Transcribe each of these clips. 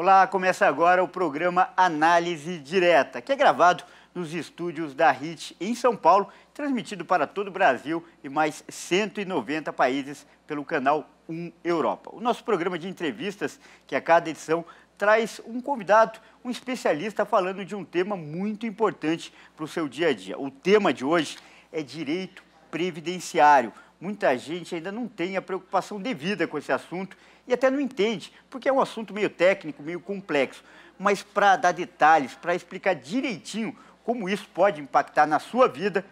Olá, começa agora o programa Análise Direta, que é gravado nos estúdios da HIT em São Paulo, transmitido para todo o Brasil e mais 190 países pelo canal 1 Europa. O nosso programa de entrevistas, que a cada edição traz um convidado, um especialista falando de um tema muito importante para o seu dia a dia. O tema de hoje é direito previdenciário. Muita gente ainda não tem a preocupação devida com esse assunto e até não entende, porque é um assunto meio técnico, meio complexo. Mas para dar detalhes, para explicar direitinho como isso pode impactar na sua vida,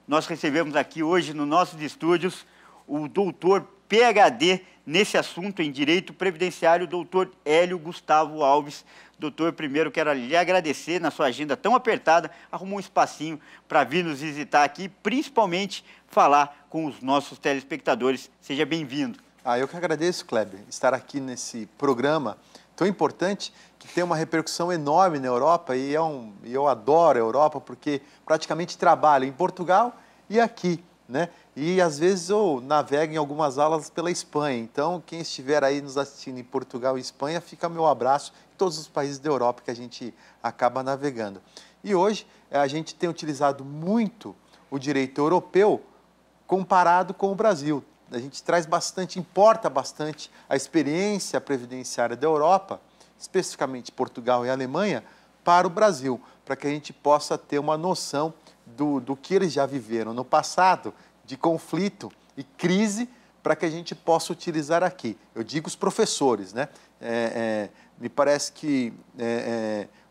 nós recebemos aqui hoje nos nossos estúdios o doutor PhD nesse assunto em Direito Previdenciário, o doutor Hélio Gustavo Alves. Doutor, primeiro quero lhe agradecer, na sua agenda tão apertada, arrumou um espacinho para vir nos visitar aqui, principalmente falar com os nossos telespectadores. Seja bem-vindo. Eu que agradeço, Kleber, estar aqui nesse programa tão importante, que tem uma repercussão enorme na Europa, e eu adoro a Europa, porque praticamente trabalho em Portugal e aqui, né? E às vezes eu navego em algumas aulas pela Espanha. Então, quem estiver aí nos assistindo em Portugal e Espanha, fica meu abraço em todos os países da Europa que a gente acaba navegando. E hoje a gente tem utilizado muito o direito europeu comparado com o Brasil. A gente traz bastante, importa bastante a experiência previdenciária da Europa, especificamente Portugal e Alemanha, para o Brasil, para que a gente possa ter uma noção do que eles já viveram no passado, de conflito e crise, para que a gente possa utilizar aqui. Eu digo os professores, né? Me parece que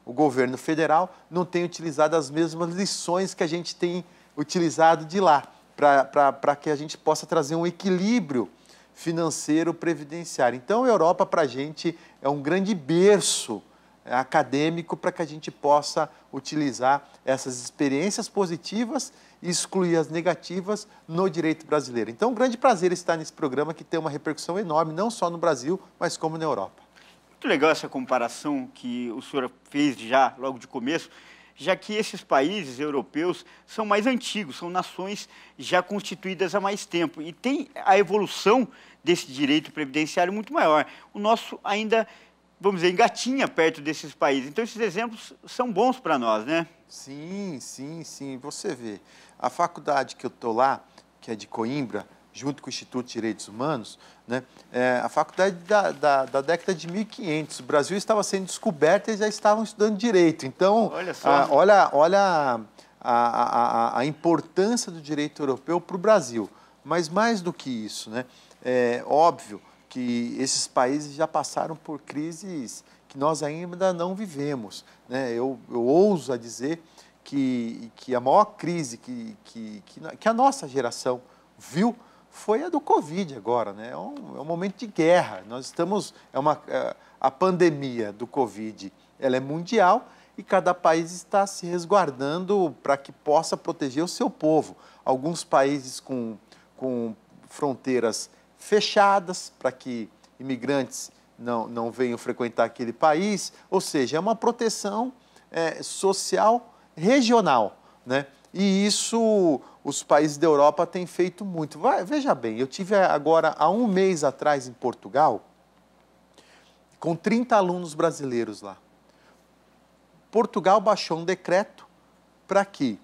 o governo federal não tem utilizado as mesmas lições que a gente tem utilizado de lá, para que a gente possa trazer um equilíbrio financeiro previdenciário. Então, a Europa, para a gente, é um grande berço acadêmico para que a gente possa utilizar essas experiências positivas e excluir as negativas no direito brasileiro. Então, um grande prazer estar nesse programa que tem uma repercussão enorme, não só no Brasil, mas como na Europa. Muito legal essa comparação que o senhor fez já logo de começo, já que esses países europeus são mais antigos, são nações já constituídas há mais tempo e tem a evolução desse direito previdenciário muito maior. O nosso ainda, vamos dizer, engatinha perto desses países. Então, esses exemplos são bons para nós, né? Sim, sim, sim. Você vê, a faculdade que eu estou lá, que é de Coimbra, junto com o Instituto de Direitos Humanos, né, a faculdade da década de 1500. O Brasil estava sendo descoberto e eles já estavam estudando direito. Então, olha só. Olha a importância do direito europeu para o Brasil. Mas mais do que isso, né, é óbvio que esses países já passaram por crises que nós ainda não vivemos, né? Eu ouso a dizer que a maior crise que a nossa geração viu foi a do Covid agora, né? É um momento de guerra. Nós estamos, a pandemia do Covid, ela é mundial e cada país está se resguardando para que possa proteger o seu povo. Alguns países com fronteiras fechadas para que imigrantes não venham frequentar aquele país, ou seja, é uma proteção social regional, né? E isso os países da Europa têm feito muito. Veja bem, eu tive agora, há um mês atrás, em Portugal, com 30 alunos brasileiros lá. Portugal baixou um decreto para que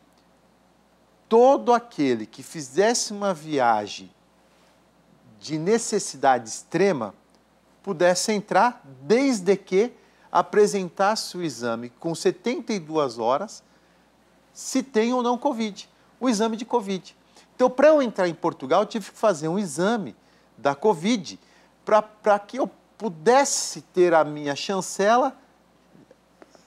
todo aquele que fizesse uma viagem de necessidade extrema pudesse entrar, desde que apresentasse o exame com 72 horas, se tem ou não Covid, o exame de Covid. Então, para eu entrar em Portugal, eu tive que fazer um exame da Covid para que eu pudesse ter a minha chancela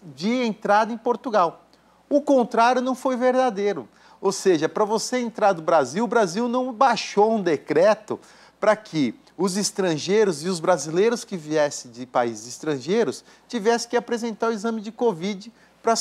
de entrada em Portugal. O contrário não foi verdadeiro. Ou seja, para você entrar do Brasil, o Brasil não baixou um decreto para que os estrangeiros e os brasileiros que viessem de países estrangeiros tivessem que apresentar o exame de Covid para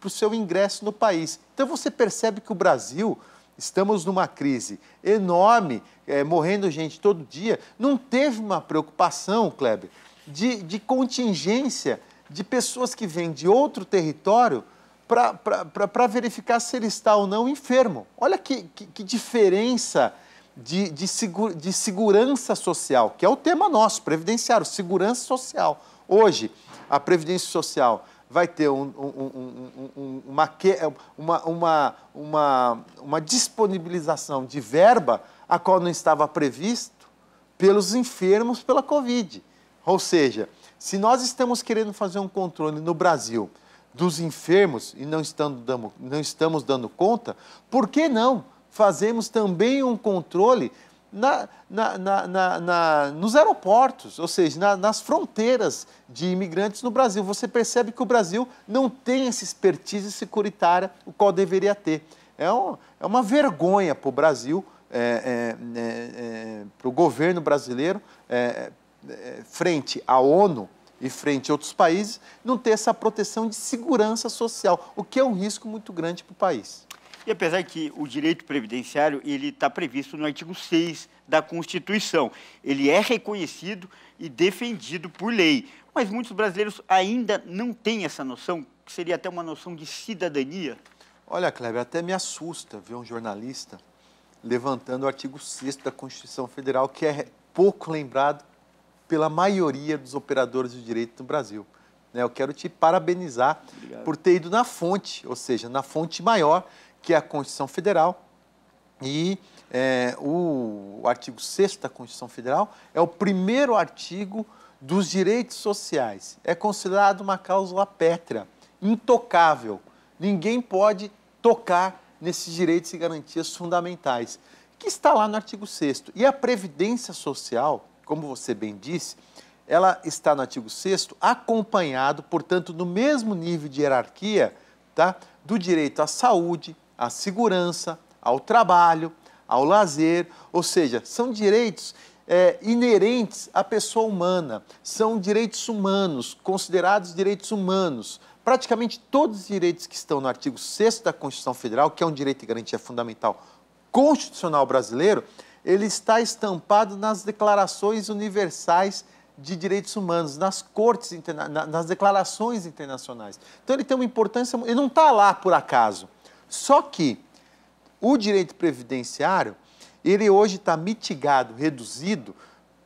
o seu ingresso no país. Então, você percebe que o Brasil, estamos numa crise enorme, morrendo gente todo dia, não teve uma preocupação, Kleber, de contingência de pessoas que vêm de outro território para verificar se ele está ou não enfermo. Olha que diferença de segurança social, que é o tema nosso, previdenciário, segurança social. Hoje, a Previdência Social vai ter uma disponibilização de verba a qual não estava previsto pelos enfermos pela Covid. Ou seja, se nós estamos querendo fazer um controle no Brasil dos enfermos e não estamos dando conta, por que não fazemos também um controle nos aeroportos, ou seja, nas fronteiras de imigrantes no Brasil? Você percebe que o Brasil não tem essa expertise securitária, o qual deveria ter. É uma vergonha para o Brasil, para o governo brasileiro, frente à ONU e frente a outros países, não ter essa proteção de segurança social, o que é um risco muito grande para o país. E apesar que o direito previdenciário ele está previsto no artigo 6 da Constituição, ele é reconhecido e defendido por lei, mas muitos brasileiros ainda não têm essa noção, que seria até uma noção de cidadania. Olha, Kleber, até me assusta ver um jornalista levantando o artigo 6º da Constituição Federal, que é pouco lembrado pela maioria dos operadores de direito no Brasil. Eu quero te parabenizar por ter ido na fonte, ou seja, na fonte maior, que é a Constituição Federal, e o artigo 6º da Constituição Federal é o primeiro artigo dos direitos sociais. É considerado uma cláusula pétrea, intocável. Ninguém pode tocar nesses direitos e garantias fundamentais, que está lá no artigo 6º. E a Previdência Social, como você bem disse, ela está no artigo 6º, acompanhado, portanto, no mesmo nível de hierarquia, tá, do direito à saúde, à segurança, ao trabalho, ao lazer, ou seja, são direitos inerentes à pessoa humana, são direitos humanos, considerados direitos humanos. Praticamente todos os direitos que estão no artigo 6º da Constituição Federal, que é um direito e garantia fundamental constitucional brasileiro, ele está estampado nas declarações universais de direitos humanos, nas nas declarações internacionais. Então ele tem uma importância, ele não está lá por acaso. Só que o direito previdenciário, ele hoje está mitigado, reduzido.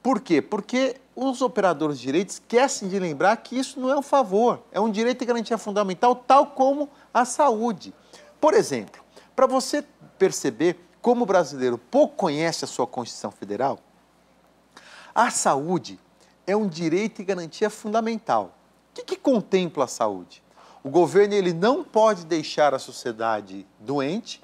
Por quê? Porque os operadores de direito esquecem de lembrar que isso não é um favor, é um direito e garantia fundamental, tal como a saúde. Por exemplo, para você perceber como o brasileiro pouco conhece a sua Constituição Federal, a saúde é um direito e garantia fundamental. O que contempla a saúde? O governo ele não pode deixar a sociedade doente,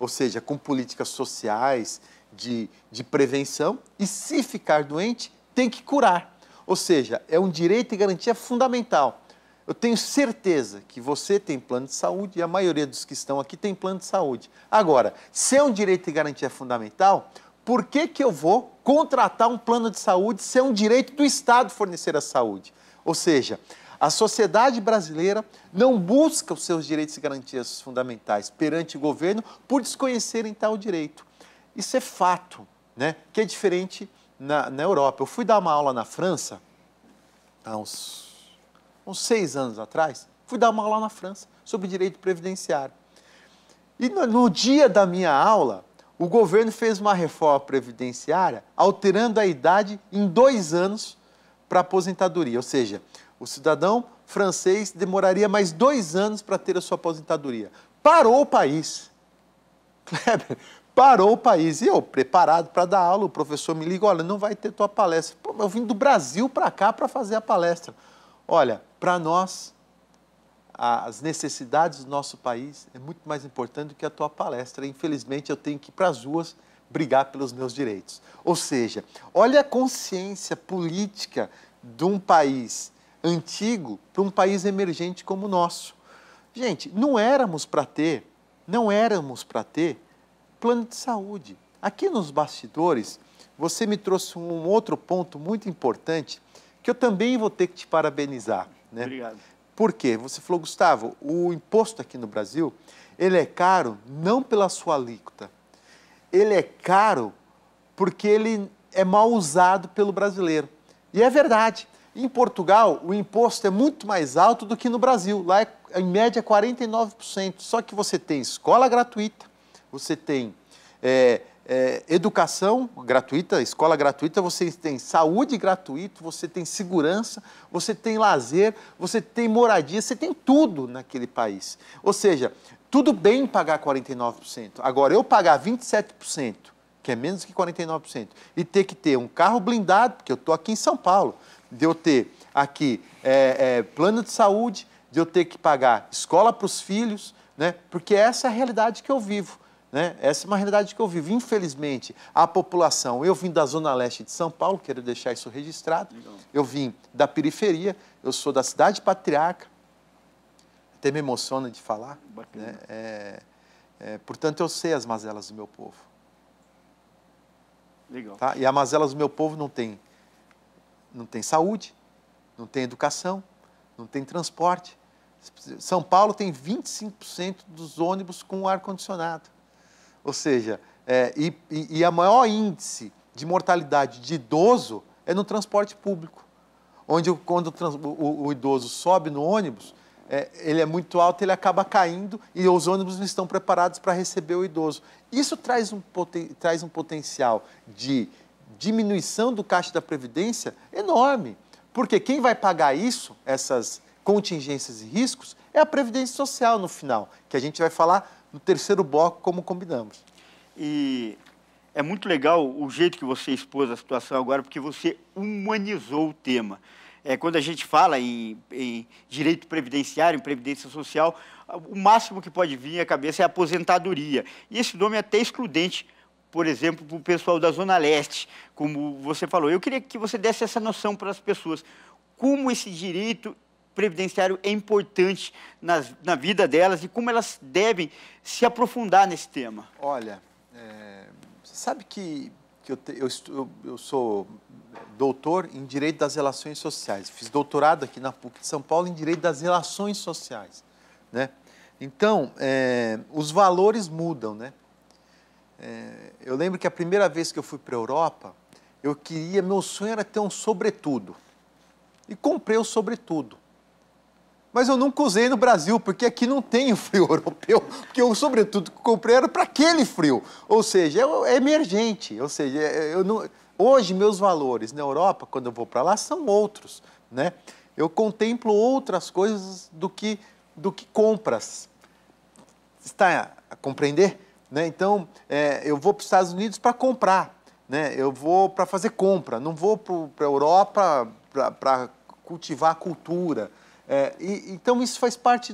ou seja, com políticas sociais de prevenção, e se ficar doente, tem que curar. Ou seja, é um direito e garantia fundamental. Eu tenho certeza que você tem plano de saúde e a maioria dos que estão aqui tem plano de saúde. Agora, se é um direito e garantia fundamental, por que eu vou contratar um plano de saúde se é um direito do Estado fornecer a saúde? Ou seja, a sociedade brasileira não busca os seus direitos e garantias fundamentais perante o governo por desconhecerem tal direito. Isso é fato, né? Que é diferente na Europa. Eu fui dar uma aula na França, há uns 6 anos atrás, fui dar uma aula na França sobre direito previdenciário. E no dia da minha aula, o governo fez uma reforma previdenciária alterando a idade em 2 anos para aposentadoria, ou seja, o cidadão francês demoraria mais 2 anos para ter a sua aposentadoria. Parou o país. Kleber, parou o país. E eu, preparado para dar aula, o professor me liga, olha, não vai ter tua palestra. Pô, eu vim do Brasil para cá para fazer a palestra. Olha, para nós, as necessidades do nosso país é muito mais importante do que a tua palestra. Infelizmente, eu tenho que ir para as ruas brigar pelos meus direitos. Ou seja, olha a consciência política de um país antigo para um país emergente como o nosso. Gente, não éramos para ter plano de saúde. Aqui nos bastidores, você me trouxe um outro ponto muito importante que eu também vou ter que te parabenizar, né? Obrigado. Por quê? Você falou, Gustavo, o imposto aqui no Brasil, ele é caro não pela sua alíquota, ele é caro porque ele é mal usado pelo brasileiro. E é verdade. Em Portugal, o imposto é muito mais alto do que no Brasil. Lá, em média, 49%. Só que você tem escola gratuita, você tem educação gratuita, escola gratuita, você tem saúde gratuita, você tem segurança, você tem lazer, você tem moradia, você tem tudo naquele país. Ou seja, tudo bem pagar 49%. Agora, eu pagar 27%, que é menos que 49%, e ter que ter um carro blindado, porque eu estou aqui em São Paulo, de eu ter aqui plano de saúde, de eu ter que pagar escola para os filhos, né? Porque essa é a realidade que eu vivo. Né? Essa é uma realidade que eu vivo. Infelizmente, a população... Eu vim da Zona Leste de São Paulo, quero deixar isso registrado. Legal. Eu vim da periferia, eu sou da cidade patriarca. Até me emociona de falar. Né? Portanto, eu sei as mazelas do meu povo. Legal. Tá? E as mazelas do meu povo não tem saúde, não tem educação, não tem transporte. São Paulo tem 25% dos ônibus com ar-condicionado. Ou seja, e a maior índice de mortalidade de idoso é no transporte público, onde quando o idoso sobe no ônibus, ele é muito alto, ele acaba caindo e os ônibus não estão preparados para receber o idoso. Isso traz um potencial de diminuição do caixa da Previdência enorme, porque quem vai pagar isso, essas contingências e riscos, é a Previdência Social no final, que a gente vai falar no terceiro bloco, como combinamos. E é muito legal o jeito que você expôs a situação agora, porque você humanizou o tema. Quando a gente fala em direito previdenciário, em previdência social, o máximo que pode vir à cabeça é a aposentadoria. E esse nome é até excludente, por exemplo, para o pessoal da Zona Leste, como você falou. Eu queria que você desse essa noção para as pessoas. Como esse direito previdenciário é importante na vida delas e como elas devem se aprofundar nesse tema. Olha, você sabe que eu sou doutor em Direito das Relações Sociais. Fiz doutorado aqui na PUC de São Paulo em Direito das Relações Sociais. Né? Então, os valores mudam. Né? Eu lembro que a primeira vez que eu fui para a Europa, meu sonho era ter um sobretudo. E comprei o sobretudo. Mas eu nunca usei no Brasil, porque aqui não tem o frio europeu, porque o sobretudo que eu comprei era para aquele frio. Ou seja, é emergente. Ou seja, hoje meus valores na Europa, quando eu vou para lá, são outros. Né? Eu contemplo outras coisas do que compras. Está a compreender? Né? Então, eu vou para os Estados Unidos para comprar. Né? Eu vou para fazer compra, não vou para a Europa para cultivar a cultura. Então, isso faz parte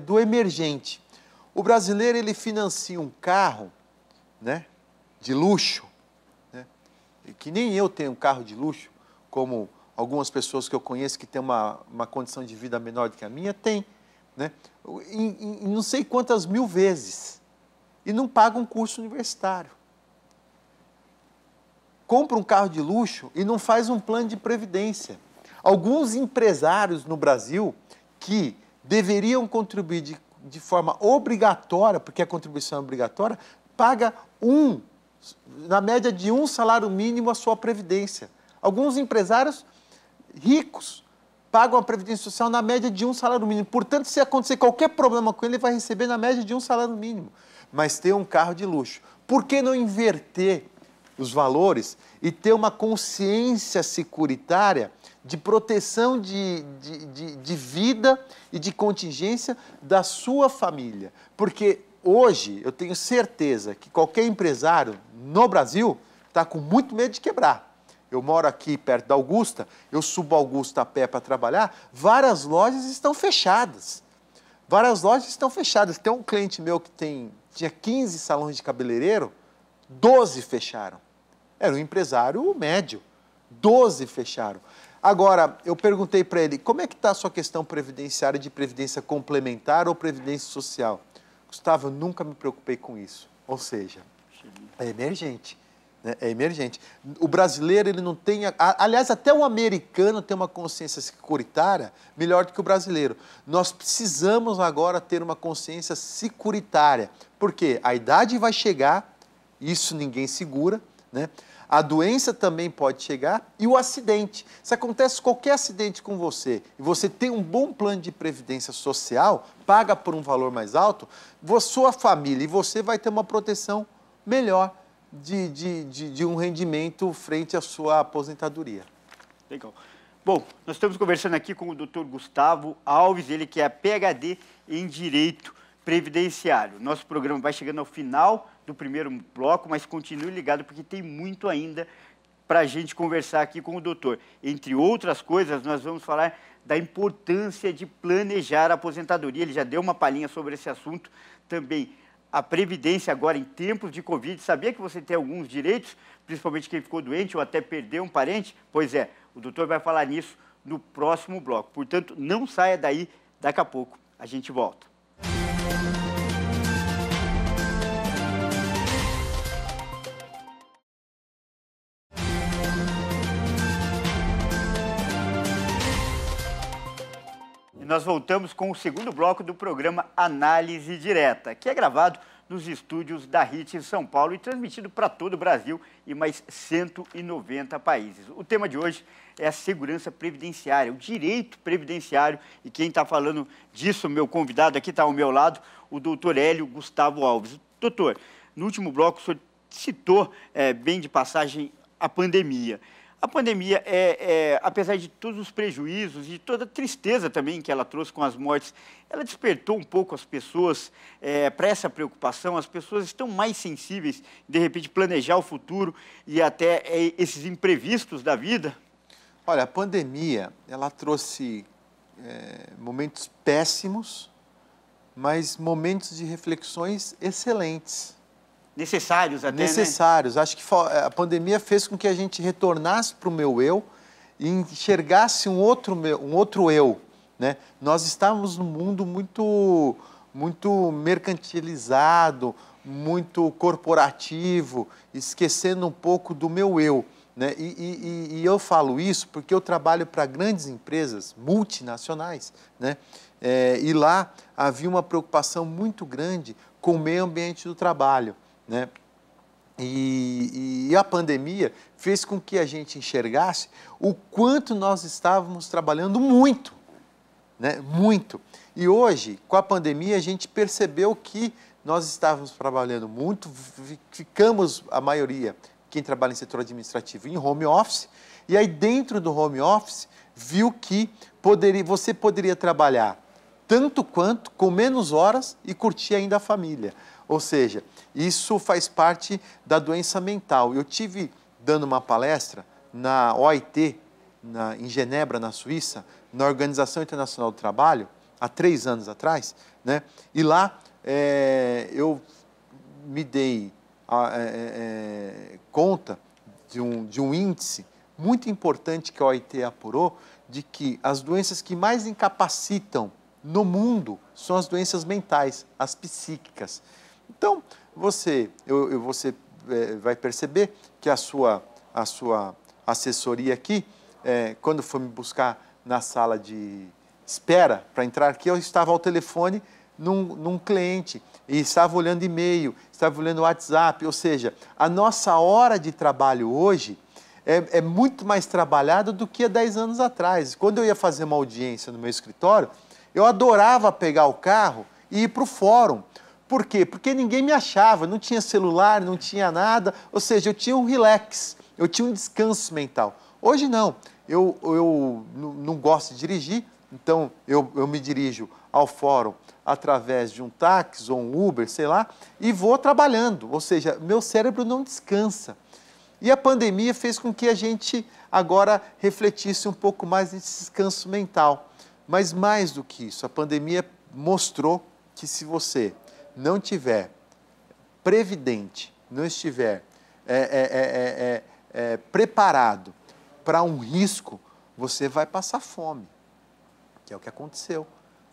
do emergente. O brasileiro, ele financia um carro, né, de luxo, né, que nem eu tenho um carro de luxo, como algumas pessoas que eu conheço que têm uma condição de vida menor do que a minha, tem. Né, em não sei quantas mil vezes. E não paga um curso universitário. Compra um carro de luxo e não faz um plano de previdência. Alguns empresários no Brasil que deveriam contribuir de forma obrigatória, porque a contribuição é obrigatória, paga na média de um salário mínimo a sua previdência. Alguns empresários ricos pagam a previdência social na média de um salário mínimo. Portanto, se acontecer qualquer problema com ele, ele vai receber na média de um salário mínimo. Mas ter um carro de luxo. Por que não inverter os valores e ter uma consciência securitária de proteção de vida e de contingência da sua família? Porque hoje eu tenho certeza que qualquer empresário no Brasil está com muito medo de quebrar. Eu moro aqui perto da Augusta, eu subo a Augusta a pé para trabalhar, várias lojas estão fechadas. Várias lojas estão fechadas. Tem um cliente meu que tinha 15 salões de cabeleireiro, 12 fecharam. Era um empresário médio, 12 fecharam. Agora, eu perguntei para ele, como é que está a sua questão previdenciária de previdência complementar ou previdência social? Gustavo, eu nunca me preocupei com isso. Ou seja, é emergente. Né? É emergente. O brasileiro, ele não tem... Aliás, até o americano tem uma consciência securitária melhor do que o brasileiro. Nós precisamos agora ter uma consciência securitária. Porque a idade vai chegar, isso ninguém segura, né? A doença também pode chegar e o acidente. Se acontece qualquer acidente com você e você tem um bom plano de previdência social, paga por um valor mais alto, sua família e você vai ter uma proteção melhor de um rendimento frente à sua aposentadoria. Legal. Bom, nós estamos conversando aqui com o Dr. Gustavo Alves, ele que é PhD em Direito Previdenciário. Nosso programa vai chegando ao final do primeiro bloco, mas continue ligado porque tem muito ainda para a gente conversar aqui com o doutor. Entre outras coisas, nós vamos falar da importância de planejar a aposentadoria. Ele já deu uma palhinha sobre esse assunto. Também a Previdência agora em tempos de Covid. Sabia que você tem alguns direitos, principalmente quem ficou doente ou até perdeu um parente? Pois é, o doutor vai falar nisso no próximo bloco. Portanto, não saia daí, daqui a pouco a gente volta. Nós voltamos com o segundo bloco do programa Análise Direta, que é gravado nos estúdios da RIT em São Paulo e transmitido para todo o Brasil e mais 190 países. O tema de hoje é a segurança previdenciária, o direito previdenciário, e quem está falando disso, meu convidado aqui está ao meu lado, o doutor Hélio Gustavo Alves. Doutor, no último bloco o senhor citou bem de passagem a pandemia. A pandemia, apesar de todos os prejuízos e toda a tristeza também que ela trouxe com as mortes, ela despertou um pouco as pessoas para essa preocupação. As pessoas estão mais sensíveis, de repente, planejar o futuro e até esses imprevistos da vida? Olha, a pandemia, ela trouxe momentos péssimos, mas momentos de reflexões excelentes. Necessários até, necessários. Né? Acho que a pandemia fez com que a gente retornasse para o meu eu e enxergasse um outro eu, né? Nós estávamos num mundo muito mercantilizado, muito corporativo, esquecendo um pouco do meu eu, né? E eu falo isso porque eu trabalho para grandes empresas multinacionais, né? E lá havia uma preocupação muito grande com o meio ambiente do trabalho, né? E a pandemia fez com que a gente enxergasse o quanto nós estávamos trabalhando muito, né? Muito. E hoje, com a pandemia, a gente percebeu que nós estávamos trabalhando muito, ficamos, a maioria, quem trabalha em setor administrativo, em home office, e aí dentro do home office, viu que você poderia trabalhar tanto quanto, com menos horas e curtir ainda a família. Ou seja, isso faz parte da doença mental. Eu tive dando uma palestra na OIT, em Genebra, na Suíça, na Organização Internacional do Trabalho, há 3 anos atrás, né? E lá eu me dei conta de um índice muito importante que a OIT apurou, de que as doenças que mais incapacitam no mundo são as doenças mentais, as psíquicas. Então, você vai perceber que a sua assessoria aqui, quando for me buscar na sala de espera para entrar aqui, eu estava ao telefone num cliente e estava olhando e-mail, estava olhando WhatsApp, ou seja, a nossa hora de trabalho hoje é muito mais trabalhada do que há 10 anos atrás. Quando eu ia fazer uma audiência no meu escritório, eu adorava pegar o carro e ir para o fórum. Por quê? Porque ninguém me achava, não tinha celular, não tinha nada, ou seja, eu tinha um relax, eu tinha um descanso mental. Hoje não, eu não gosto de dirigir, então eu me dirijo ao fórum através de um táxi ou um Uber, sei lá, e vou trabalhando, ou seja, meu cérebro não descansa. E a pandemia fez com que a gente agora refletisse um pouco mais nesse descanso mental. Mas mais do que isso, a pandemia mostrou que se você não tiver previdente, não estiver preparado para um risco, você vai passar fome, que é o que aconteceu.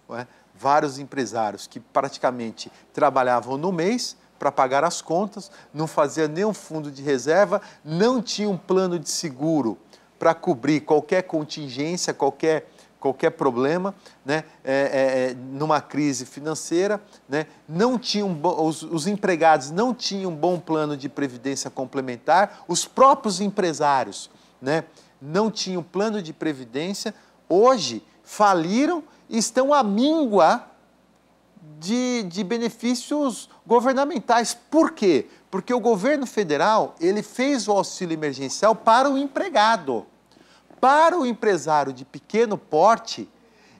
Não é? Vários empresários que praticamente trabalhavam no mês para pagar as contas, não faziam nenhum fundo de reserva, não tinham um plano de seguro para cobrir qualquer contingência, qualquer problema, né? Numa crise financeira, né? Não tinham, os empregados não tinham um bom plano de previdência complementar, os próprios empresários, né? Não tinham plano de previdência, hoje faliram e estão à míngua de benefícios governamentais. Por quê? Porque o governo federal, ele fez o auxílio emergencial para o empregado. Para o empresário de pequeno porte,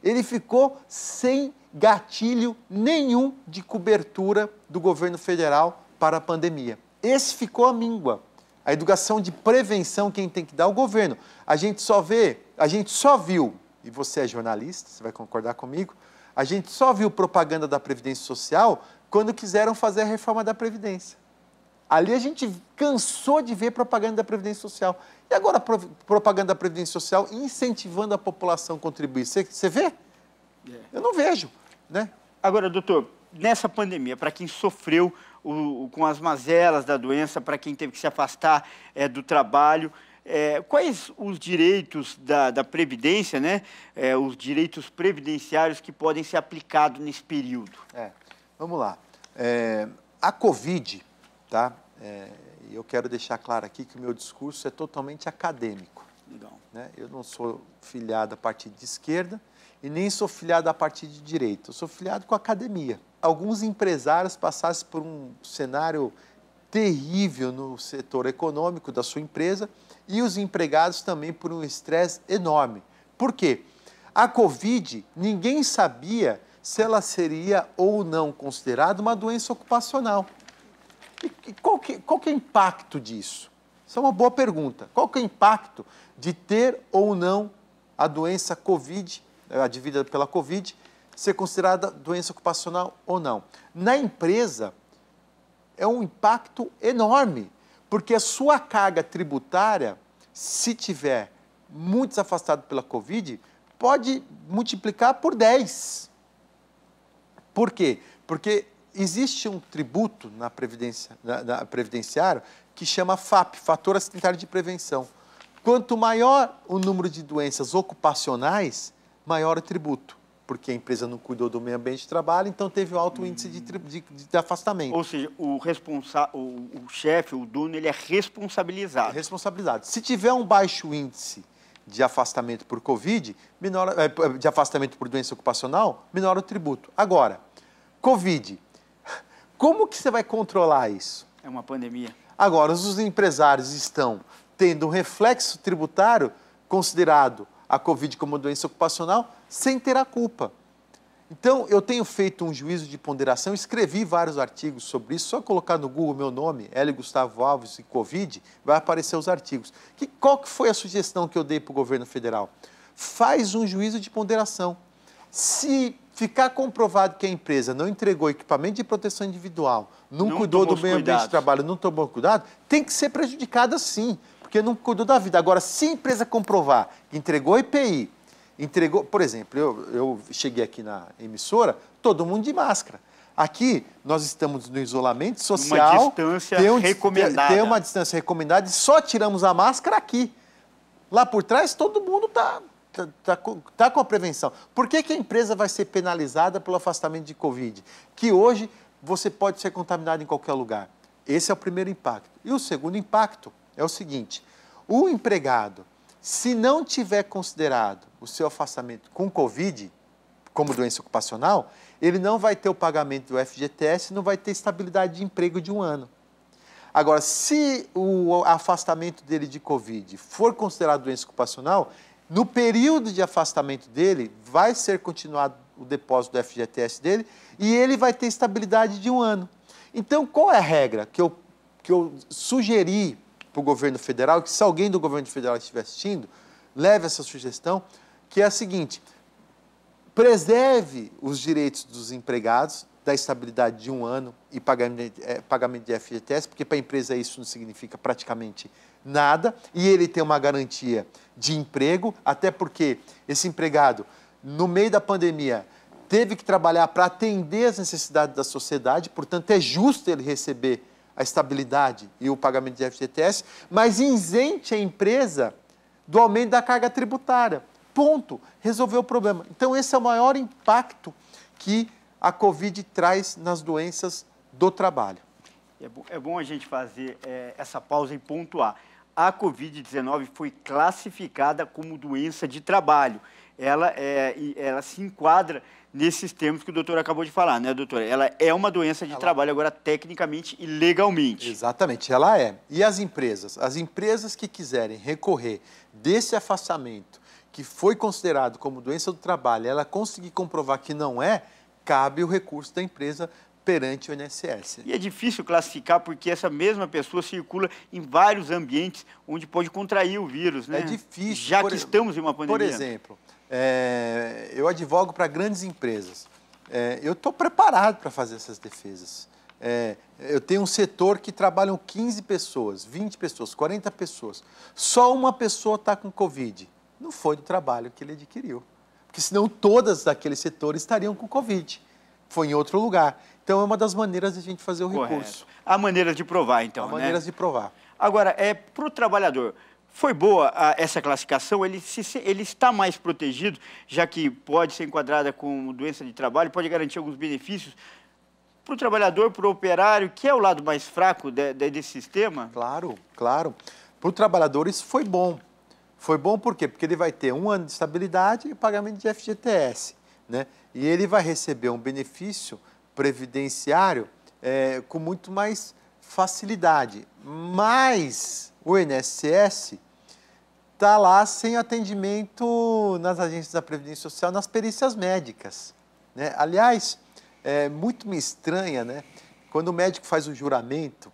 ele ficou sem gatilho nenhum de cobertura do governo federal para a pandemia. Esse ficou a míngua. A educação de prevenção quem tem que dar é o governo. A gente só viu, e você é jornalista, você vai concordar comigo, a gente só viu propaganda da Previdência Social quando quiseram fazer a reforma da Previdência. Ali a gente cansou de ver propaganda da Previdência Social. E agora propaganda da Previdência Social incentivando a população a contribuir. Você vê? Eu não vejo, né? Agora, doutor, nessa pandemia, para quem sofreu com as mazelas da doença, para quem teve que se afastar do trabalho, quais os direitos da Previdência, né? Os direitos previdenciários que podem ser aplicados nesse período? Vamos lá. A Covid, tá? Eu quero deixar claro aqui que o meu discurso é totalmente acadêmico. Legal. Né? Eu não sou filiado a partido de esquerda e nem sou filiado a partido de direita. Eu sou filiado com a academia. Alguns empresários passassem por um cenário terrível no setor econômico da sua empresa e os empregados também por um estresse enorme. Por quê? A Covid, ninguém sabia se ela seria ou não considerada uma doença ocupacional. E qual que é o impacto disso? Isso é uma boa pergunta. Qual que é o impacto de ter ou não a doença Covid, advida pela Covid, ser considerada doença ocupacional ou não? Na empresa, é um impacto enorme, porque a sua carga tributária, se tiver muito afastado pela Covid, pode multiplicar por 10. Por quê? Porque existe um tributo na previdenciário que chama FAP, Fator Acidentário de Prevenção. Quanto maior o número de doenças ocupacionais, maior o tributo, porque a empresa não cuidou do meio ambiente de trabalho, então teve um alto índice de afastamento. Ou seja, o chefe, o dono, ele é responsabilizado. Responsabilizado. Se tiver um baixo índice de afastamento por Covid, de afastamento por doença ocupacional, menor o tributo. Agora, Covid, como que você vai controlar isso? É uma pandemia. Agora, os empresários estão tendo um reflexo tributário considerado a Covid como doença ocupacional sem ter a culpa. Então, eu tenho feito um juízo de ponderação, escrevi vários artigos sobre isso, só colocar no Google meu nome, Hélio Gustavo Alves e Covid, vai aparecer os artigos. Qual que foi a sugestão que eu dei para o governo federal? Faz um juízo de ponderação. Se ficar comprovado que a empresa não entregou equipamento de proteção individual, não cuidou do meio ambiente de trabalho, não tomou cuidado, tem que ser prejudicada sim, porque não cuidou da vida. Agora, se a empresa comprovar que entregou EPI, entregou, por exemplo, eu cheguei aqui na emissora, todo mundo de máscara. Aqui, nós estamos no isolamento social. Uma distância recomendada. Tem uma distância recomendada e só tiramos a máscara aqui. Lá por trás, todo mundo está com a prevenção. Por que a empresa vai ser penalizada pelo afastamento de Covid? Que hoje você pode ser contaminado em qualquer lugar. Esse é o primeiro impacto. E o segundo impacto é o seguinte: o empregado, se não tiver considerado o seu afastamento com Covid como doença ocupacional, ele não vai ter o pagamento do FGTS, não vai ter estabilidade de emprego de 1 ano. Agora, se o afastamento dele de Covid for considerado doença ocupacional, no período de afastamento dele, vai ser continuado o depósito do FGTS dele e ele vai ter estabilidade de 1 ano. Então, qual é a regra que eu sugeri para o governo federal, que se alguém do governo federal estiver assistindo, leve essa sugestão, que é a seguinte: preserve os direitos dos empregados, da estabilidade de 1 ano e pagamento de FGTS, porque para a empresa isso não significa praticamente nada, e ele tem uma garantia de emprego, até porque esse empregado, no meio da pandemia, teve que trabalhar para atender as necessidades da sociedade, portanto é justo ele receber a estabilidade e o pagamento de FGTS, mas isente a empresa do aumento da carga tributária. Ponto. Resolveu o problema. Então esse é o maior impacto que a Covid traz nas doenças do trabalho. É bom a gente fazer essa pausa e pontuar. A Covid-19 foi classificada como doença de trabalho. Ela se enquadra nesses termos que o doutor acabou de falar, né, doutor? Ela é uma doença de trabalho agora tecnicamente e legalmente. Exatamente, ela é. E as empresas? As empresas que quiserem recorrer desse afastamento, que foi considerado como doença do trabalho, ela conseguir comprovar que não é, cabe o recurso da empresa perante o INSS. E é difícil classificar porque essa mesma pessoa circula em vários ambientes onde pode contrair o vírus, né? É difícil. Já que estamos em uma pandemia. Por exemplo, eu advogo para grandes empresas. Eu estou preparado para fazer essas defesas. Eu tenho um setor que trabalham 15 pessoas, 20 pessoas, 40 pessoas. Só uma pessoa está com Covid. Não foi do trabalho que ele adquiriu. Porque senão todas daquele setor estariam com Covid. Foi em outro lugar. Então é uma das maneiras de a gente fazer o recurso. Há maneiras de provar, então, Há maneiras de provar. Agora, para o trabalhador, foi boa essa classificação? Ele está mais protegido, já que pode ser enquadrada com doença de trabalho, pode garantir alguns benefícios para o trabalhador, para o operário, que é o lado mais fraco desse sistema? Claro, claro. Para o trabalhador isso foi bom. Foi bom por quê? Porque ele vai ter 1 ano de estabilidade e pagamento de FGTS, né? E ele vai receber um benefício previdenciário com muito mais facilidade. Mas o INSS está lá sem atendimento nas agências da Previdência Social, nas perícias médicas, né? Aliás, muito me estranha, né? Quando o médico faz o juramento,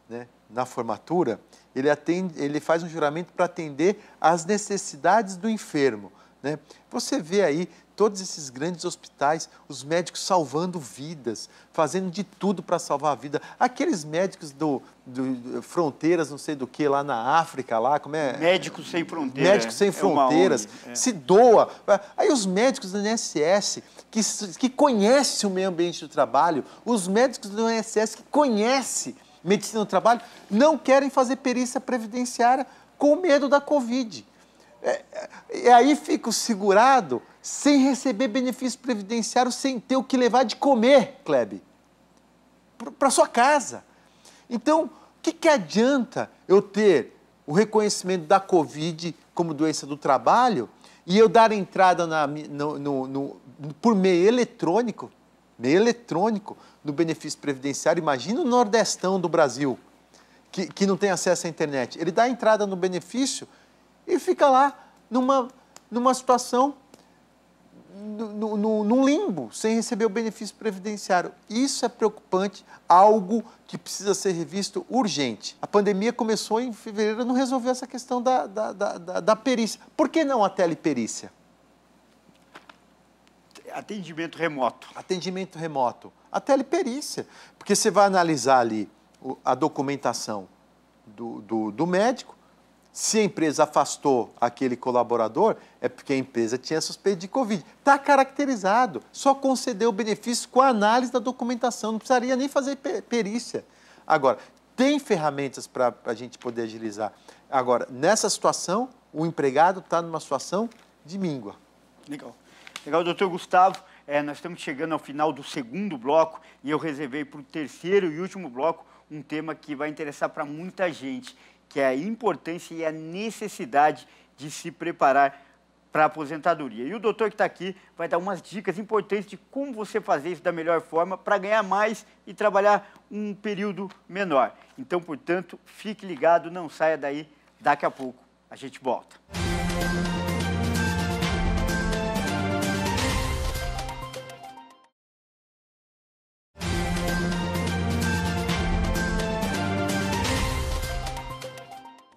né, na formatura, ele faz um juramento para atender às necessidades do enfermo, né? Você vê aí todos esses grandes hospitais, os médicos salvando vidas, fazendo de tudo para salvar a vida. Aqueles médicos do Fronteiras, não sei do que, lá na África, lá, como é? Médicos Sem Fronteiras. Médicos Sem Fronteiras, se doa. Aí os médicos do INSS, que conhecem o meio ambiente do trabalho, os médicos do INSS que conhecem medicina do trabalho, não querem fazer perícia previdenciária com medo da Covid. E aí fica o segurado sem receber benefício previdenciário, sem ter o que levar de comer, Kleber, para sua casa. Então, o que adianta eu ter o reconhecimento da Covid como doença do trabalho e eu dar entrada por meio eletrônico no benefício previdenciário? Imagina o nordestão do Brasil, que não tem acesso à internet. Ele dá entrada no benefício e fica lá numa situação, num limbo, sem receber o benefício previdenciário. Isso é preocupante, algo que precisa ser revisto urgente. A pandemia começou em fevereiro, não resolveu essa questão da perícia. Por que não a teleperícia? Atendimento remoto. Atendimento remoto. A teleperícia. Porque você vai analisar ali a documentação do médico. Se a empresa afastou aquele colaborador, é porque a empresa tinha suspeita de Covid. Está caracterizado. Só concedeu o benefício com a análise da documentação. Não precisaria nem fazer perícia. Agora, tem ferramentas para a gente poder agilizar. Agora, nessa situação, o empregado está numa situação de míngua. Legal. Legal, doutor Gustavo. Nós estamos chegando ao final do segundo bloco e eu reservei para o terceiro e último bloco um tema que vai interessar para muita gente, que é a importância e a necessidade de se preparar para a aposentadoria. E o doutor que está aqui vai dar umas dicas importantes de como você fazer isso da melhor forma para ganhar mais e trabalhar um período menor. Então, portanto, fique ligado, não saia daí, daqui a pouco a gente volta.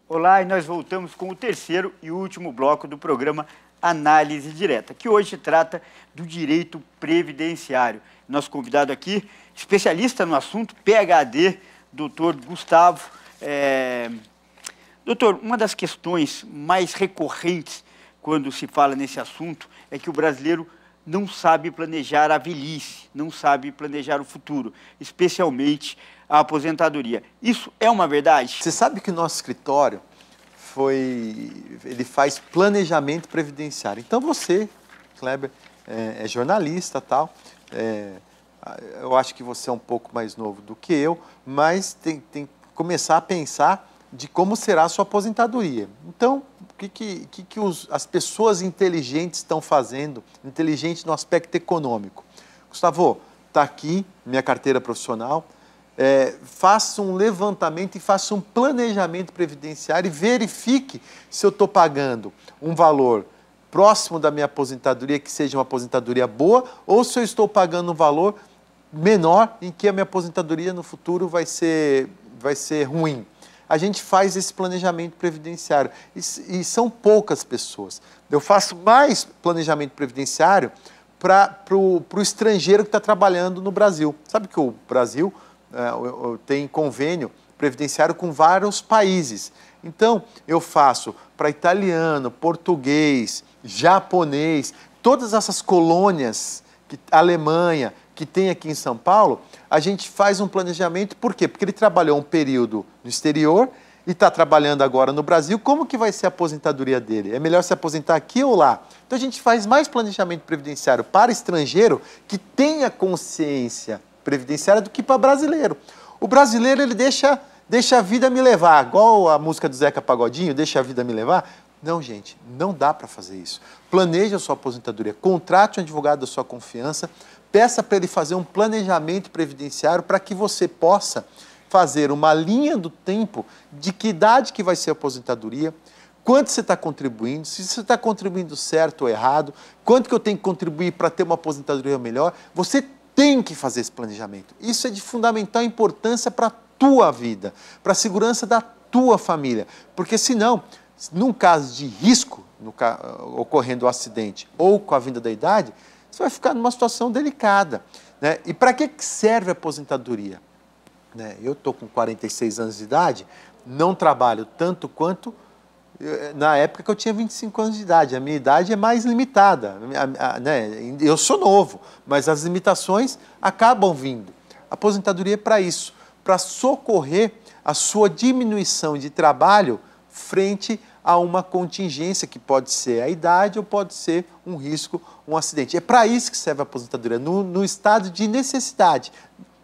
Olá, e nós voltamos com o terceiro e último bloco do programa Análise Direta, que hoje trata do direito previdenciário. Nosso convidado aqui, especialista no assunto, PhD, doutor Gustavo. Doutor, uma das questões mais recorrentes quando se fala nesse assunto é que o brasileiro não sabe planejar a velhice, não sabe planejar o futuro, especialmente a aposentadoria. Isso é uma verdade? Você sabe que o nosso escritório ele faz planejamento previdenciário. Então você, Kleber, é jornalista e tal, eu acho que você é um pouco mais novo do que eu, mas tem que começar a pensar de como será a sua aposentadoria. Então, as pessoas inteligentes estão fazendo, inteligentes no aspecto econômico. Gustavo, está aqui minha carteira profissional, faça um levantamento e faça um planejamento previdenciário e verifique se eu estou pagando um valor próximo da minha aposentadoria, que seja uma aposentadoria boa, ou se eu estou pagando um valor menor em que a minha aposentadoria no futuro vai ser ruim. A gente faz esse planejamento previdenciário e são poucas pessoas. Eu faço mais planejamento previdenciário para o estrangeiro que está trabalhando no Brasil. Sabe que o Brasil tem convênio previdenciário com vários países. Então, eu faço para italiano, português, japonês, todas essas colônias, Alemanha, que tem aqui em São Paulo, a gente faz um planejamento. Por quê? Porque ele trabalhou um período no exterior e está trabalhando agora no Brasil. Como que vai ser a aposentadoria dele? É melhor se aposentar aqui ou lá? Então, a gente faz mais planejamento previdenciário para estrangeiro que tenha consciência previdenciária do que para brasileiro. O brasileiro, ele deixa a vida me levar, igual a música do Zeca Pagodinho, deixa a vida me levar. Não, gente, não dá para fazer isso. Planeje a sua aposentadoria, contrate um advogado da sua confiança, peça para ele fazer um planejamento previdenciário para que você possa fazer uma linha do tempo de que idade que vai ser a aposentadoria, quanto você está contribuindo, se você está contribuindo certo ou errado, quanto que eu tenho que contribuir para ter uma aposentadoria melhor. Você tem que fazer esse planejamento. Isso é de fundamental importância para a tua vida, para a segurança da tua família. Porque senão, num caso de risco, ocorrendo o acidente ou com a vinda da idade, você vai ficar numa situação delicada, né? E para que serve a aposentadoria? Né? Eu estou com 46 anos de idade, não trabalho tanto quanto na época que eu tinha 25 anos de idade. A minha idade é mais limitada, né? Eu sou novo, mas as limitações acabam vindo. A aposentadoria é para isso, para socorrer a sua diminuição de trabalho frente a uma contingência que pode ser a idade ou pode ser um risco, um acidente. É para isso que serve a aposentadoria, no estado de necessidade.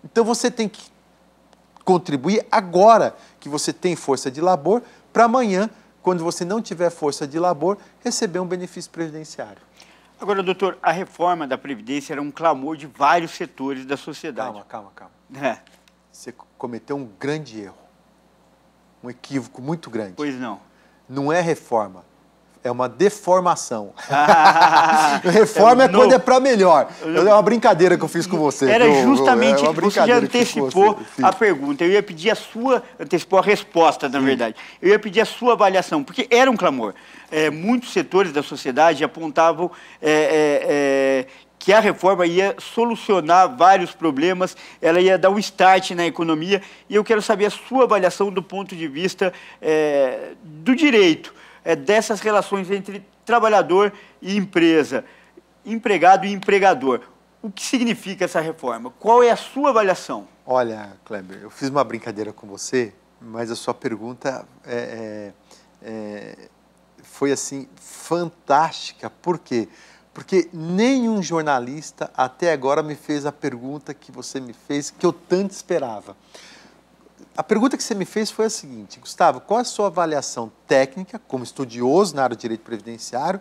Então você tem que contribuir agora que você tem força de labor, para amanhã, quando você não tiver força de labor, receber um benefício previdenciário. Agora, doutor, a reforma da Previdência era um clamor de vários setores da sociedade. Calma. Você cometeu um grande erro, um equívoco muito grande. Pois não. Não é reforma, é uma deformação. Reforma é quando é para melhor. É uma brincadeira que eu fiz com você. Era justamente, você já antecipou a pergunta. Eu ia pedir antecipou a resposta, na verdade. Eu ia pedir a sua avaliação, porque era um clamor. Muitos setores da sociedade apontavam que a reforma ia solucionar vários problemas, ela ia dar um start na economia, e eu quero saber a sua avaliação do ponto de vista do direito, dessas relações entre trabalhador e empresa, empregado e empregador. O que significa essa reforma? Qual é a sua avaliação? Olha, Kleber, eu fiz uma brincadeira com você, mas a sua pergunta foi assim fantástica. Por quê? Porque nenhum jornalista até agora me fez a pergunta que você me fez, que eu tanto esperava. A pergunta que você me fez foi a seguinte: Gustavo, qual é a sua avaliação técnica, como estudioso na área de direito previdenciário,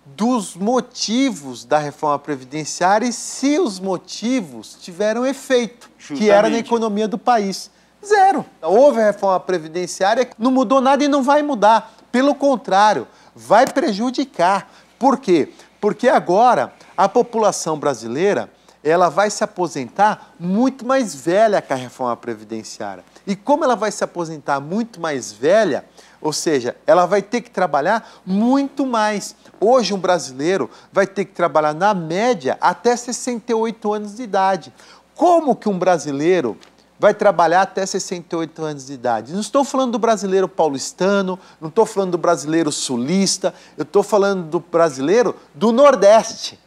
dos motivos da reforma previdenciária e se os motivos tiveram efeito, que era na economia do país? Zero. Houve a reforma previdenciária, não mudou nada e não vai mudar. Pelo contrário, vai prejudicar. Por quê? Porque agora a população brasileira ela vai se aposentar muito mais velha que a reforma previdenciária. E como ela vai se aposentar muito mais velha, ou seja, ela vai ter que trabalhar muito mais. Hoje um brasileiro vai ter que trabalhar na média até 68 anos de idade. Como que um brasileiro vai trabalhar até 68 anos de idade? Não estou falando do brasileiro paulistano, não estou falando do brasileiro sulista, eu estou falando do brasileiro do Nordeste,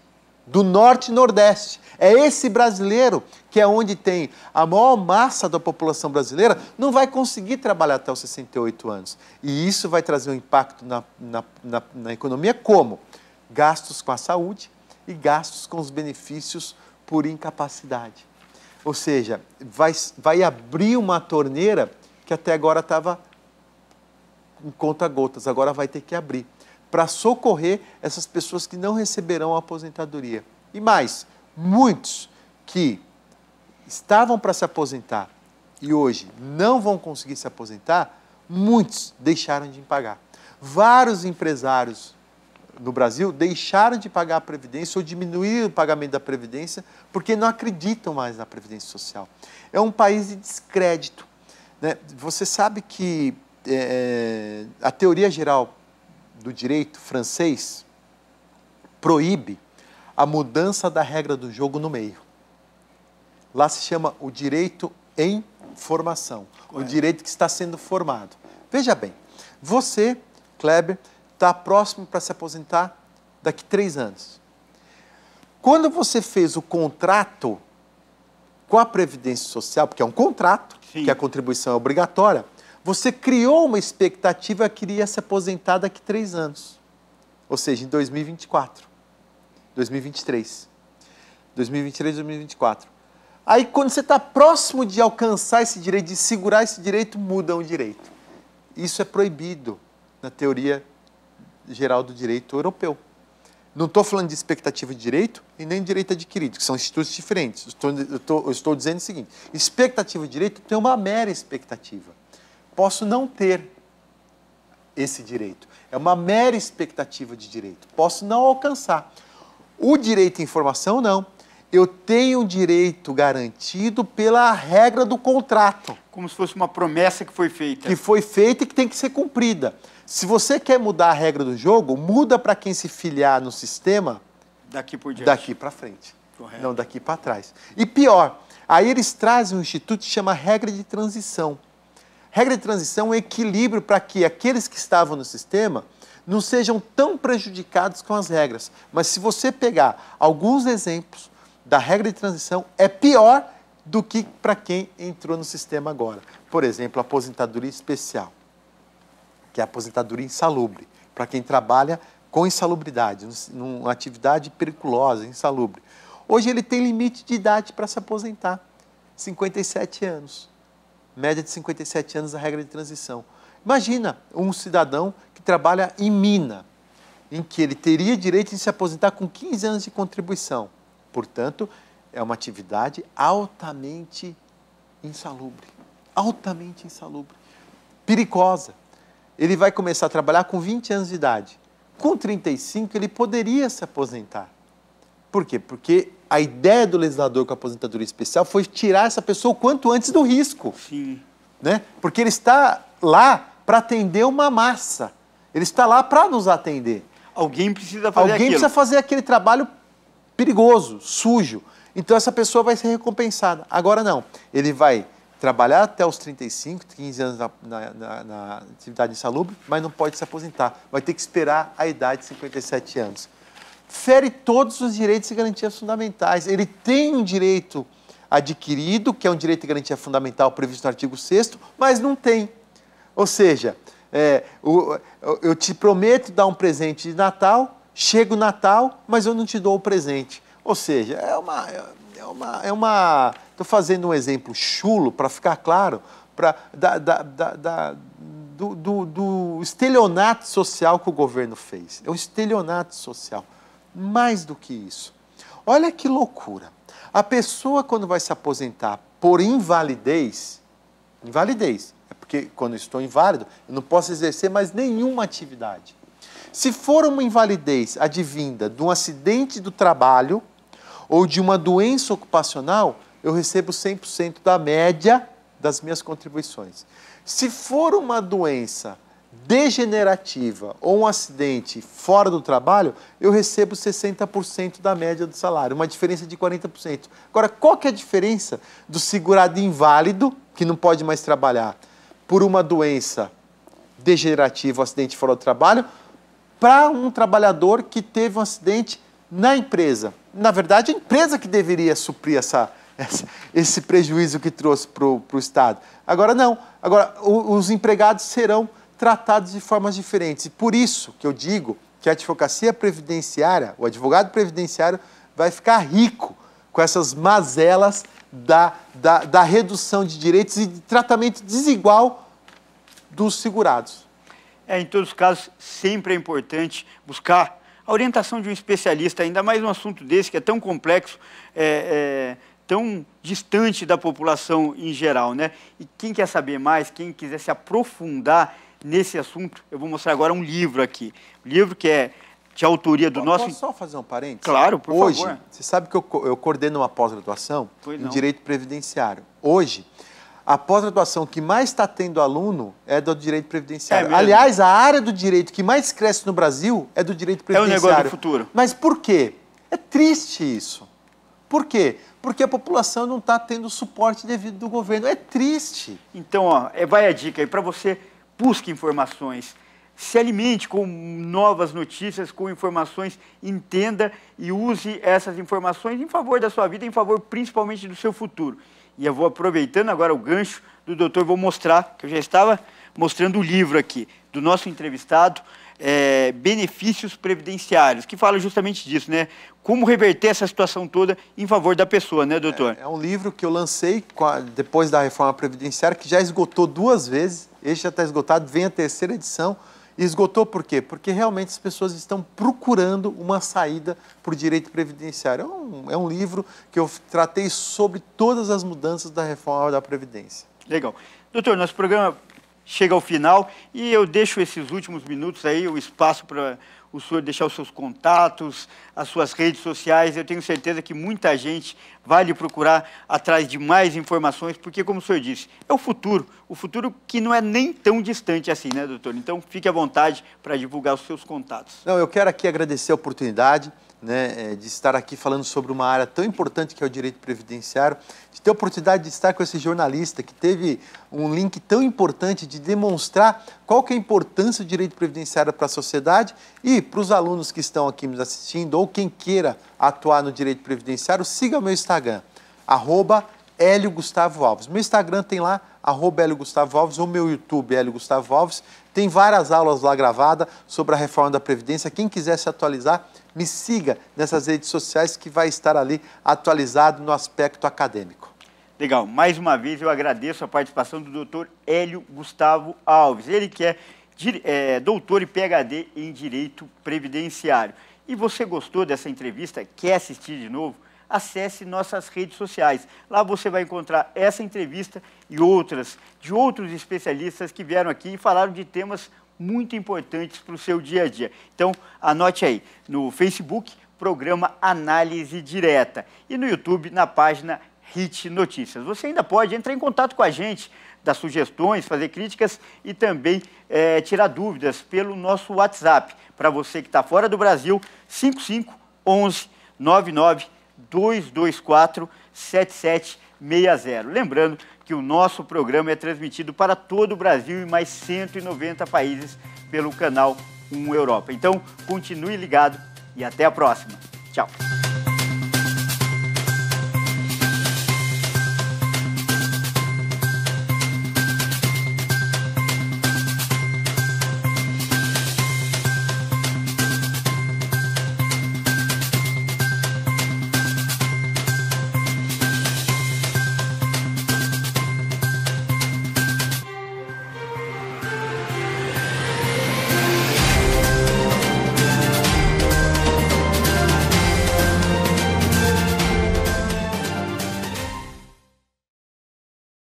do Norte e Nordeste. É esse brasileiro que é onde tem a maior massa da população brasileira, não vai conseguir trabalhar até os 68 anos. E isso vai trazer um impacto na economia como? Gastos com a saúde e gastos com os benefícios por incapacidade. Ou seja, vai abrir uma torneira que até agora estava em conta-gotas, agora vai ter que abrir, para socorrer essas pessoas que não receberão a aposentadoria. E mais, muitos que estavam para se aposentar e hoje não vão conseguir se aposentar, muitos deixaram de pagar. Vários empresários no Brasil deixaram de pagar a Previdência ou diminuíram o pagamento da Previdência porque não acreditam mais na Previdência Social. É um país de descrédito, né? Você sabe que a teoria geral do direito francês proíbe a mudança da regra do jogo no meio. Lá se chama o direito em formação, o direito que está sendo formado. Veja bem, você, Kleber, está próximo para se aposentar daqui 3 anos. Quando você fez o contrato com a Previdência Social, porque é um contrato, Sim. que a contribuição é obrigatória, você criou uma expectativa que iria se aposentar daqui 3 anos. Ou seja, em 2024, 2023. 2023, 2024. Aí, quando você está próximo de alcançar esse direito, de segurar esse direito, muda o direito. Isso é proibido na teoria geral do direito europeu. Não estou falando de expectativa de direito e nem de direito adquirido, que são institutos diferentes. Eu estou dizendo o seguinte: expectativa de direito tem uma mera expectativa. Posso não ter esse direito. É uma mera expectativa de direito. Posso não alcançar. O direito à informação, não. Eu tenho um direito garantido pela regra do contrato. Como se fosse uma promessa que foi feita. Que foi feita e que tem que ser cumprida. Se você quer mudar a regra do jogo, muda para quem se filiar no sistema daqui por diante. Daqui para frente. Correto. Não daqui para trás. E pior, aí eles trazem um instituto que chama regra de transição. Regra de transição é um equilíbrio para que aqueles que estavam no sistema não sejam tão prejudicados com as regras. Mas se você pegar alguns exemplos da regra de transição, é pior do que para quem entrou no sistema agora. Por exemplo, a aposentadoria especial, que é a aposentadoria insalubre, para quem trabalha com insalubridade, numa atividade periculosa, insalubre. Hoje ele tem limite de idade para se aposentar, 57 anos. Média de 57 anos a regra de transição. Imagina um cidadão que trabalha em mina, em que ele teria direito de se aposentar com 15 anos de contribuição. Portanto, é uma atividade altamente insalubre, perigosa. Ele vai começar a trabalhar com 20 anos de idade. Com 35, ele poderia se aposentar. Por quê? Porque a ideia do legislador com a aposentadoria especial foi tirar essa pessoa o quanto antes do risco. Sim. Né? Porque ele está lá para atender uma massa. Ele está lá para nos atender. Alguém precisa fazer Alguém precisa fazer aquele trabalho perigoso, sujo. Então essa pessoa vai ser recompensada. Agora não. Ele vai trabalhar até os 35, 15 anos na atividade insalubre, mas não pode se aposentar. Vai ter que esperar a idade de 57 anos. Fere todos os direitos e garantias fundamentais. Ele tem um direito adquirido, que é um direito de garantia fundamental previsto no artigo 6º, mas não tem. Ou seja, eu te prometo dar um presente de Natal, chega o Natal, mas eu não te dou o presente. Ou seja, estou fazendo um exemplo chulo para ficar claro, do estelionato social que o governo fez. É um estelionato social. Mais do que isso. Olha que loucura. A pessoa, quando vai se aposentar por invalidez, é porque quando eu estou inválido, eu não posso exercer mais nenhuma atividade. Se for uma invalidez advinda de um acidente do trabalho ou de uma doença ocupacional, eu recebo 100% da média das minhas contribuições. Se for uma doença degenerativa ou um acidente fora do trabalho, eu recebo 60% da média do salário, uma diferença de 40%. Agora, qual que é a diferença do segurado inválido, que não pode mais trabalhar, por uma doença degenerativa, um acidente fora do trabalho, para um trabalhador que teve um acidente na empresa? Na verdade, a empresa que deveria suprir esse prejuízo que trouxe para o Estado. Agora não. Agora, os empregados serão tratados de formas diferentes. E por isso que eu digo que a advocacia previdenciária, o advogado previdenciário, vai ficar rico com essas mazelas da redução de direitos e de tratamento desigual dos segurados. Em todos os casos, sempre é importante buscar a orientação de um especialista, ainda mais um assunto desse que é tão complexo, tão distante da população em geral, né? E quem quer saber mais, quem quiser se aprofundar nesse assunto, eu vou mostrar agora um livro aqui. Um livro que é de autoria do nosso... Posso só fazer um parênteses? Claro, por favor. Hoje, você sabe que eu coordeno uma pós-graduação em Direito Previdenciário. Hoje, a pós-graduação que mais está tendo aluno é do Direito Previdenciário. Aliás, a área do direito que mais cresce no Brasil é do Direito Previdenciário. É o negócio do futuro. Mas por quê? É triste isso. Por quê? Porque a população não está tendo o suporte devido do governo. É triste. Então, vai a dica aí para você, busque informações, se alimente com novas notícias, com informações, entenda e use essas informações em favor da sua vida, em favor principalmente do seu futuro. E eu vou aproveitando agora o gancho do doutor, vou mostrar, que eu já estava mostrando o livro aqui, do nosso entrevistado, Benefícios Previdenciários, que fala justamente disso, né? Como reverter essa situação toda em favor da pessoa, né, doutor? É um livro que eu lancei depois da reforma previdenciária, que já esgotou 2 vezes, esse já está esgotado, vem a 3ª edição. E esgotou por quê? Porque realmente as pessoas estão procurando uma saída para o direito previdenciário. É um livro que eu tratei sobre todas as mudanças da reforma da Previdência. Legal. Doutor, nosso programa chega ao final e eu deixo esses últimos minutos aí, o espaço para o senhor deixar os seus contatos, as suas redes sociais. Eu tenho certeza que muita gente vai lhe procurar atrás de mais informações, porque, como o senhor disse, é o futuro que não é nem tão distante assim, né, doutor? Então, fique à vontade para divulgar os seus contatos. Não, eu quero aqui agradecer a oportunidade, né, de estar aqui falando sobre uma área tão importante que é o direito previdenciário, de ter a oportunidade de estar com esse jornalista que teve um link tão importante de demonstrar qual que é a importância do direito previdenciário para a sociedade e para os alunos que estão aqui nos assistindo ou quem queira atuar no direito previdenciário, siga o meu Instagram, @HélioGustavoAlves. Meu Instagram tem lá, @HélioGustavoAlves, ou meu YouTube, Hélio Gustavo Alves. Tem várias aulas lá gravadas sobre a reforma da Previdência. Quem quiser se atualizar, me siga nessas redes sociais que vai estar ali atualizado no aspecto acadêmico. Legal. Mais uma vez eu agradeço a participação do doutor Hélio Gustavo Alves. Ele que é doutor e PhD em Direito Previdenciário. E você gostou dessa entrevista? Quer assistir de novo? Acesse nossas redes sociais. Lá você vai encontrar essa entrevista e outras de outros especialistas que vieram aqui e falaram de temas muito importantes para o seu dia a dia. Então, anote aí, no Facebook, programa Análise Direta, e no YouTube, na página HIT Notícias. Você ainda pode entrar em contato com a gente, dar sugestões, fazer críticas e também tirar dúvidas pelo nosso WhatsApp. Para você que está fora do Brasil, 55 11 99 224 7760. Lembrando que o nosso programa é transmitido para todo o Brasil e mais 190 países pelo canal 1 Europa. Então, continue ligado e até a próxima. Tchau.